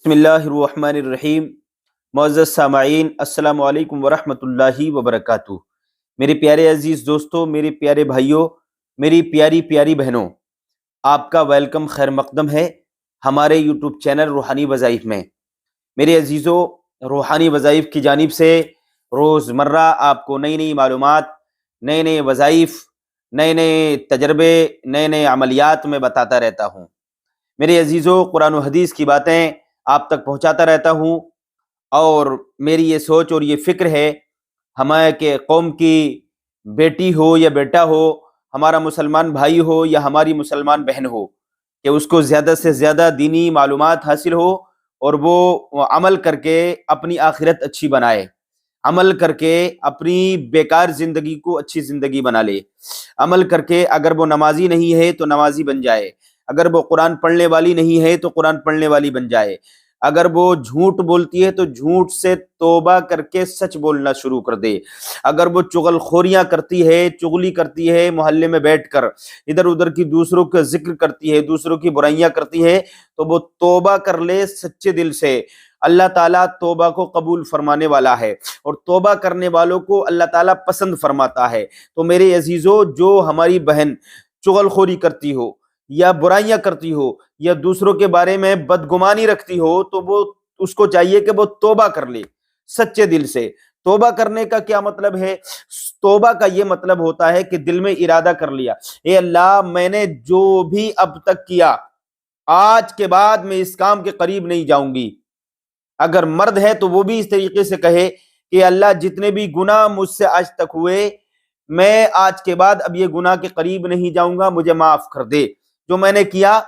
بسم اللہ الرحمن الرحیم۔ معزز سامعین، السلام علیکم ورحمۃ اللہ وبرکاتہ۔ میرے پیارے عزیز دوستوں، میرے پیارے بھائیوں، میری پیاری پیاری بہنوں، آپ کا ویلکم، خیر مقدم ہے ہمارے یوٹیوب چینل روحانی وظائف میں۔ میرے عزیزوں، روحانی وظائف کی جانب سے روزمرہ آپ کو نئی نئی معلومات، نئے نئے وظائف، نئے نئے تجربے، نئے نئے عملیات میں بتاتا رہتا ہوں۔ میرے عزیزوں، قرآن و حدیث کی باتیں آپ تک پہنچاتا رہتا ہوں، اور میری یہ سوچ اور یہ فکر ہے ہمارے کہ قوم کی بیٹی ہو یا بیٹا ہو، ہمارا مسلمان بھائی ہو یا ہماری مسلمان بہن ہو، کہ اس کو زیادہ سے زیادہ دینی معلومات حاصل ہو اور وہ عمل کر کے اپنی آخرت اچھی بنائے، عمل کر کے اپنی بیکار زندگی کو اچھی زندگی بنا لے، عمل کر کے اگر وہ نمازی نہیں ہے تو نمازی بن جائے، اگر وہ قرآن پڑھنے والی نہیں ہے تو قرآن پڑھنے والی بن جائے، اگر وہ جھوٹ بولتی ہے تو جھوٹ سے توبہ کر کے سچ بولنا شروع کر دے، اگر وہ چغل خوریاں کرتی ہے، چغلی کرتی ہے، محلے میں بیٹھ کر ادھر ادھر کی دوسروں کا ذکر کرتی ہے، دوسروں کی برائیاں کرتی ہے، تو وہ توبہ کر لے سچے دل سے۔ اللہ تعالیٰ توبہ کو قبول فرمانے والا ہے، اور توبہ کرنے والوں کو اللہ تعالیٰ پسند فرماتا ہے۔ تو میرے عزیزوں، جو ہماری بہن چغل خوری کرتی ہو یا برائیاں کرتی ہو یا دوسروں کے بارے میں بدگمانی رکھتی ہو، تو وہ اس کو چاہیے کہ وہ توبہ کر لے سچے دل سے۔ توبہ کرنے کا کیا مطلب ہے؟ توبہ کا یہ مطلب ہوتا ہے کہ دل میں ارادہ کر لیا، اے اللہ، میں نے جو بھی اب تک کیا، آج کے بعد میں اس کام کے قریب نہیں جاؤں گی۔ اگر مرد ہے تو وہ بھی اس طریقے سے کہے کہ اللہ، جتنے بھی گناہ مجھ سے آج تک ہوئے، میں آج کے بعد اب یہ گناہ کے قریب نہیں جاؤں گا، مجھے معاف کر دے۔ جو میں نے کیا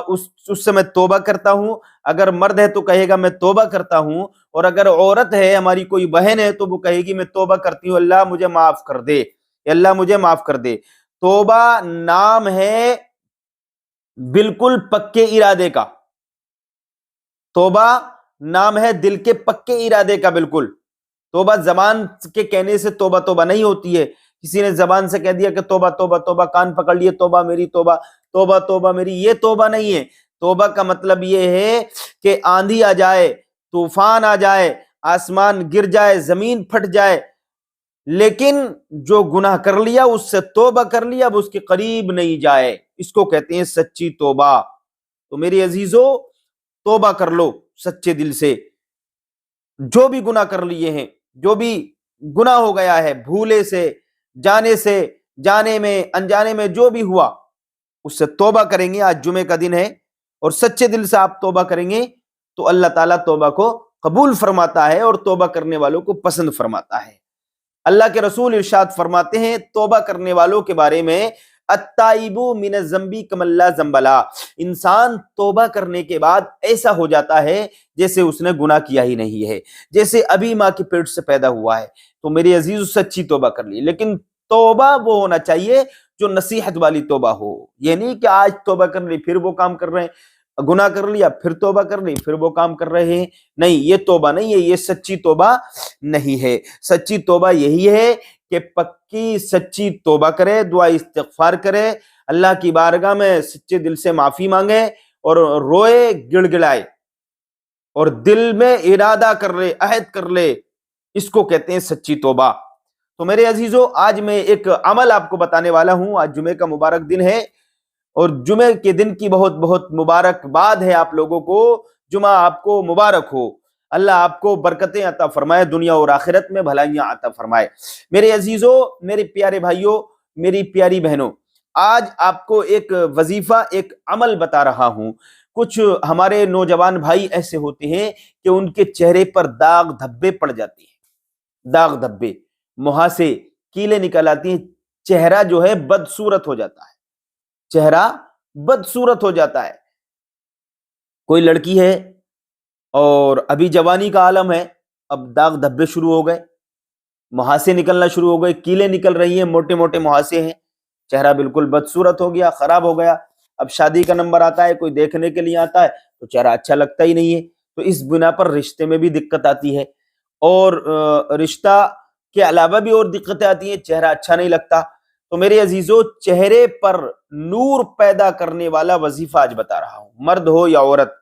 اس سے میں توبہ کرتا ہوں۔ اگر مرد ہے تو کہے گا میں توبہ کرتا ہوں، اور اگر عورت ہے، ہماری کوئی بہن ہے، تو وہ کہے گی میں توبہ کرتی ہوں، اللہ مجھے معاف کر دے، اللہ مجھے معاف کر دے۔ توبہ نام ہے بالکل پکے ارادے کا، توبہ نام ہے دل کے پکے ارادے کا۔ بالکل توبہ زبان کے کہنے سے توبہ توبہ نہیں ہوتی ہے۔ کسی نے زبان سے کہہ دیا کہ توبہ توبہ توبہ، کان پکڑ لیے، توبہ میری توبہ، توبہ توبہ میری، یہ توبہ نہیں ہے۔ توبہ کا مطلب یہ ہے کہ آندھی آ جائے، طوفان آ جائے، آسمان گر جائے، زمین پھٹ جائے، لیکن جو گناہ کر لیا اس سے توبہ کر لیا، اب اس کے قریب نہیں جائے، اس کو کہتے ہیں سچی توبہ۔ تو میری عزیزوں، توبہ کر لو سچے دل سے۔ جو بھی گناہ کر لیے ہیں، جو بھی گناہ ہو گیا ہے، بھولے سے، جانے میں، انجانے میں جو بھی ہوا، اس سے توبہ کریں گے۔ آج جمعے کا دن ہے، اور سچے دل سے آپ توبہ کریں گے تو اللہ تعالیٰ توبہ کو قبول فرماتا ہے، اور توبہ کرنے والوں کو پسند فرماتا ہے۔ اللہ کے رسول ارشاد فرماتے ہیں توبہ کرنے والوں کے بارے میں، التائب من الذنب کمن لا ذنب لہ، انسان توبہ کرنے کے بعد ایسا ہو جاتا ہے جیسے اس نے گناہ کیا ہی نہیں ہے، جیسے ابھی ماں کے پیٹ سے پیدا ہوا ہے۔ تو میرے عزیز، سچی توبہ کر لی، لیکن توبہ وہ ہونا چاہیے جو نصیحت والی توبہ ہو۔ یہ نہیں کہ آج توبہ کر لی پھر وہ کام کر رہے ہیں، گناہ کر لیا پھر توبہ کر لی پھر وہ کام کر رہے ہیں، نہیں، یہ توبہ نہیں ہے، یہ سچی توبہ نہیں ہے۔ سچی توبہ یہی ہے کہ پکی سچی توبہ کرے، دعا استغفار کرے، اللہ کی بارگاہ میں سچے دل سے معافی مانگے، اور روئے، گڑ گڑائے، اور دل میں ارادہ کر لے، عہد کر لے، اس کو کہتے ہیں سچی توبہ۔ تو میرے عزیزوں، آج میں ایک عمل آپ کو بتانے والا ہوں۔ آج جمعے کا مبارک دن ہے، اور جمعے کے دن کی بہت بہت مبارکباد ہے آپ لوگوں کو۔ جمعہ آپ کو مبارک ہو، اللہ آپ کو برکتیں عطا فرمائے، دنیا اور آخرت میں بھلائیاں عطا فرمائے۔ میرے عزیزوں، میرے پیارے بھائیوں، میری پیاری بہنوں، آج آپ کو ایک وظیفہ، ایک عمل بتا رہا ہوں۔ کچھ ہمارے نوجوان بھائی ایسے ہوتے ہیں کہ ان کے چہرے پر داغ دھبے پڑ جاتے ہیں، داغ دھبے، مہاسے، کیلیں نکل آتی ہیں، چہرہ جو ہے بدصورت ہو جاتا ہے، چہرہ بدصورت ہو جاتا ہے۔ کوئی لڑکی ہے اور ابھی جوانی کا عالم ہے، اب داغ دھبے شروع ہو گئے، مہاسے نکلنا شروع ہو گئے، کیلیں نکل رہی ہیں، موٹے موٹے مہاسے ہیں، چہرہ بالکل بدصورت ہو گیا، خراب ہو گیا۔ اب شادی کا نمبر آتا ہے، کوئی دیکھنے کے لیے آتا ہے تو چہرہ اچھا لگتا ہی نہیں ہے، تو اس بنا پر رشتے میں بھی دقت آتی ہے، اور رشتہ کے علاوہ بھی اور دقتیں آتی ہیں، چہرہ اچھا نہیں لگتا۔ تو میرے عزیزوں، چہرے پر نور پیدا کرنے والا وظیفہ آج بتا رہا ہوں، مرد ہو یا عورت،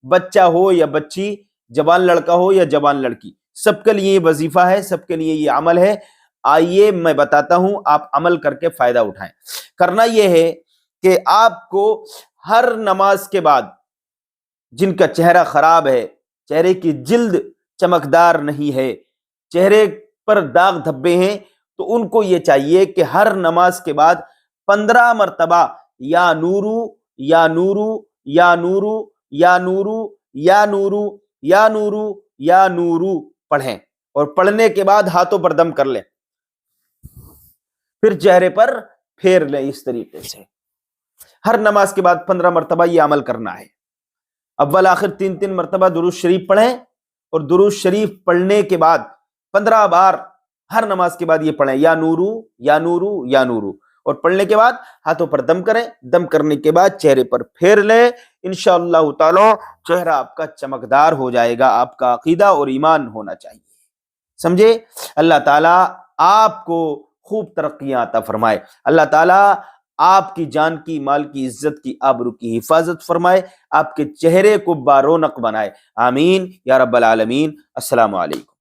بچہ ہو یا بچی، جوان لڑکا ہو یا جوان لڑکی، سب کے لیے یہ وظیفہ ہے، سب کے لیے یہ عمل ہے۔ آئیے میں بتاتا ہوں، آپ عمل کر کے فائدہ اٹھائیں۔ کرنا یہ ہے کہ آپ کو ہر نماز کے بعد، جن کا چہرہ خراب ہے، چہرے کی جلد چمکدار نہیں ہے، چہرے پر داغ دھبے ہیں، تو ان کو یہ چاہیے کہ ہر نماز کے بعد 15 مرتبہ یا نورو یا نورو یا نورو یا نورو یا نورو یا نورو یا نورو پڑھیں، اور پڑھنے کے بعد ہاتھوں پر دم کر لیں، پھر چہرے پر پھیر لیں۔ اس طریقے سے ہر نماز کے بعد 15 مرتبہ یہ عمل کرنا ہے۔ اول آخر 3 مرتبہ درود شریف پڑھیں، اور درود شریف پڑھنے کے بعد 15 بار ہر نماز کے بعد یہ پڑھیں، یا نورو یا نورو یا نورو، اور پڑھنے کے بعد ہاتھوں پر دم کریں، دم کرنے کے بعد چہرے پر پھیر لیں۔ انشاءاللہ تعالی چہرہ آپ کا چمکدار ہو جائے گا۔ آپ کا عقیدہ اور ایمان ہونا چاہیے، سمجھے؟ اللہ تعالیٰ آپ کو خوب ترقیاں عطا فرمائے، اللہ تعالیٰ آپ کی جان کی، مال کی، عزت کی، آبرو کی حفاظت فرمائے، آپ کے چہرے کو بارونق بنائے، آمین یا رب العالمین۔ السلام علیکم۔